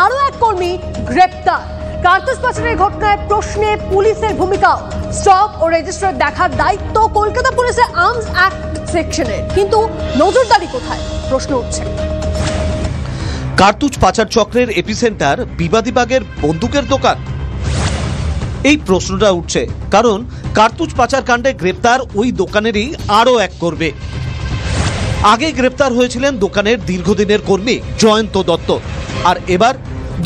আরো এক কর্মী গ্রেপ্তার। কার্তুজ পাচারের ঘটনায় প্রশ্নে পুলিশের ভূমিকাও। স্টক ও রেজিস্টার দেখার দায়িত্ব কলকাতা পুলিশের আর্মস অ্যাক্ট সেকশনের, কিন্তু নজরদারি কোথায় প্রশ্ন উঠছে। কার্তুজ পাচার চক্রের এপিসেন্টার বিবাদীবাগের বন্দুকের দোকান, এই প্রশ্নটা উঠছে কারণ কার্তুজ পাচার কাণ্ডে গ্রেপ্তার ওই দোকানেরই আরো এক কর্মী। আগে গ্রেপ্তার হয়েছিলেন দোকানের দীর্ঘদিনের কর্মী জয়ন্ত দত্ত, আর এবার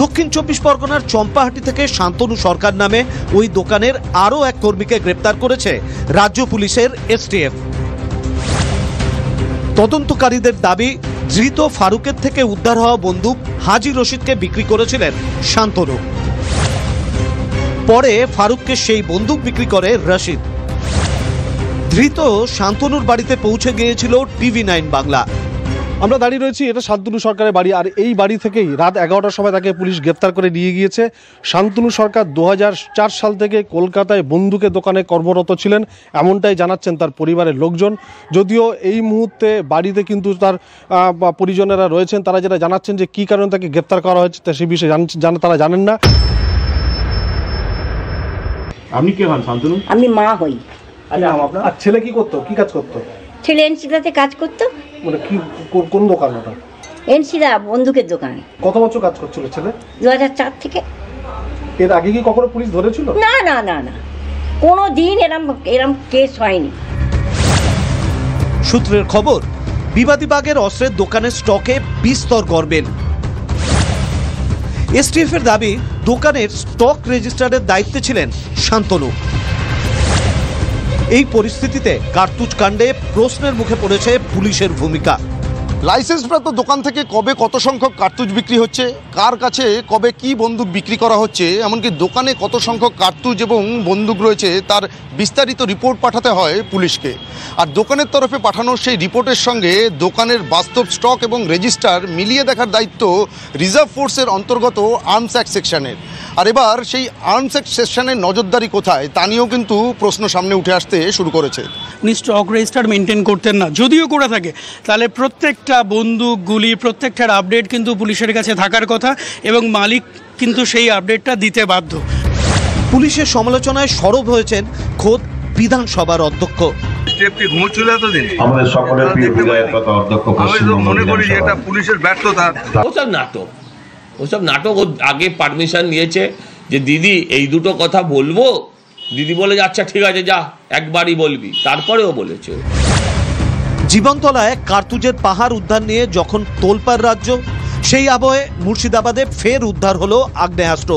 দক্ষিণ 24 পরগনার চম্পাহাটি থেকে শান্তনু সরকার নামে ওই দোকানের আরো এক কর্মীকে গ্রেপ্তার করেছে রাজ্য পুলিশের এসটিএফ। তদন্তকারীদের দাবি, ধৃত ফারুকের থেকে উদ্ধার হওয়া বন্দুক হাজি রশিদকে বিক্রি করেছিলেন শান্তনু। পরে ফারুককে সেই বন্দুক বিক্রি করে রশিদ। ধৃত শান্তনুর বাড়িতে পৌঁছে গিয়েছিল TV9 বাংলা। আমরা দাঁড়িয়ে রয়েছি, এটা শান্তনু সরকারের বাড়ি, আর এই বাড়ি থেকেই রাত 11টার সময় তাকে পুলিশ গ্রেপ্তার করে নিয়ে গিয়েছে। শান্তনু সরকার 2004 সাল থেকে কলকাতায় বন্দুকের দোকানে কর্মরত ছিলেন, এমনটাই জানাচ্ছেন তার পরিবারের লোকজন। যদিও এই মুহূর্তে বাড়িতে কিন্তু তার পরিজনেরা রয়েছেন, তারা যেটা জানাচ্ছেন যে কী কারণে তাকে গ্রেপ্তার করা হয়েছে সে বিষয়ে তারা জানেন না। আপনি কে হন শান্তনু? আমি মা হই। আর ছেলে কি করতো, কি কাজ করতো? ছেলে এনসিদাতে কাজ করতো। মানে কি, কোন দোকান ওটা? এনসিদা বন্দুকের দোকানে। কত বছর কাজ করছিল ছেলে? 2004 থেকে। এর আগে কি কখনো পুলিশ ধরেছিল? না না না না, কোনো দিন এরম কেস হয়নি। সূত্রের খবর, বিবাদীবাগের অস্ত্রের দোকানের স্টকে বিস্তর গড়বেন। এসটিএফ এর দাবি, দোকানের স্টক রেজিস্টারের দায়িত্বে ছিলেন শান্তনু। এই পরিস্থিতিতে কার্তুজ কাণ্ডে প্রশ্নের মুখে পড়েছে পুলিশের ভূমিকা। লাইসেন্সপ্রাপ্ত দোকান থেকে কবে কত সংখ্যক কার্তুজ বিক্রি হচ্ছে, কার কাছে কবে কি বন্দুক বিক্রি করা হচ্ছে, এমনকি দোকানে কত সংখ্যক কার্তুজ এবং বন্দুক রয়েছে তার বিস্তারিত রিপোর্ট পাঠাতে হয় পুলিশকে। আর দোকানের তরফে পাঠানো সেই রিপোর্টের সঙ্গে দোকানের বাস্তব স্টক এবং রেজিস্টার মিলিয়ে দেখার দায়িত্ব রিজার্ভ ফোর্সের অন্তর্গত আর্মস অ্যাক্ট সেকশনের। আর এবার সেই আর্মস অ্যাক্ট সেকশনের নজরদারি কোথায় তা নিয়েও কিন্তু প্রশ্ন সামনে উঠে আসতে শুরু করেছে। উনি স্টক রেজিস্টার মেনটেন করতেন না, যদিও করে থাকে তাহলে প্রত্যেকটা বন্দুক গুলি প্রত্যেকটার আপডেট কিন্তু পুলিশের কাছে থাকার কথা এবং মালিক কিন্তু সেই আপডেটটা দিতে বাধ্য। পুলিশের সমালোচনায় সরব হয়েছেন খোদ বিধানসভার অধ্যক্ষ। ঘুমোচ্ছিল এতদিন আমাদের সকলের প্রিয় বিধায়ক তথা অধ্যক্ষ, আমি তো মনে করি এটা পুলিশের ব্যর্থতা। ওসব নাটক আগে পারমিশন নিয়েছে যে দিদি এই দুটো কথা বলবো, দিদি বলে আচ্ছা ঠিক আছে যা একবারই বলবি, তারপরেও বলেছে। জীবনতলায় কার্তুজের পাহাড় উদ্ধার নিয়ে যখন তোলপাড় রাজ্য, সেই আবহে মুর্শিদাবাদে ফের উদ্ধার হলো আগ্নেয়াস্ত্র।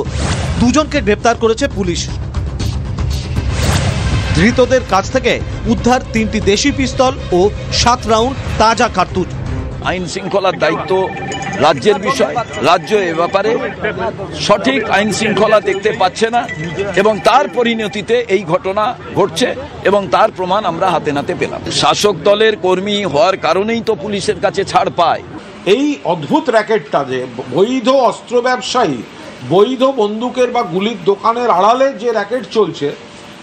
দুজনকে গ্রেপ্তার করেছে পুলিশ। ধৃতদের কাছ থেকে উদ্ধার 3টি দেশি পিস্তল ও 7 রাউন্ড তাজা কার্তুজ। আইন শৃঙ্খলার দায়িত্ব রাজ্যের বিষয়, রাজ্য এ ব্যাপারে সঠিক আইন শৃঙ্খলা দেখতে পাচ্ছে না এবং তার পরিণতিতে এই ঘটনা ঘটছে এবং তার প্রমাণ আমরা হাতে নাতে পেলাম। শাসক দলের কর্মী হওয়ার কারণেই তো পুলিশের কাছে ছাড় পায়। এই অদ্ভুত র্যাকেটটা যে বৈধ অস্ত্র ব্যবসায়ী, বৈধ বন্দুকের বা গুলির দোকানের আড়ালে যে র্যাকেট চলছে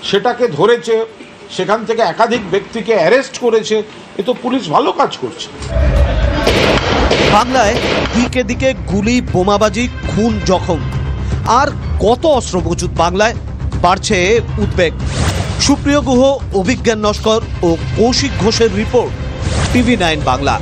সেটাকে ধরেছে, সেখান থেকে একাধিক ব্যক্তিকে অ্যারেস্ট করেছে, এ তো পুলিশ ভালো কাজ করছে। বাংলায় দিকে দিকে গুলি, বোমাবাজি, খুন, জখম, আর কত অস্ত্র মজুদ বাংলায়, বাড়ছে উদ্বেগ। সুপ্রিয় গুহ, অভিজ্ঞান নস্কর ও কৌশিক ঘোষের রিপোর্ট, TV9 বাংলা।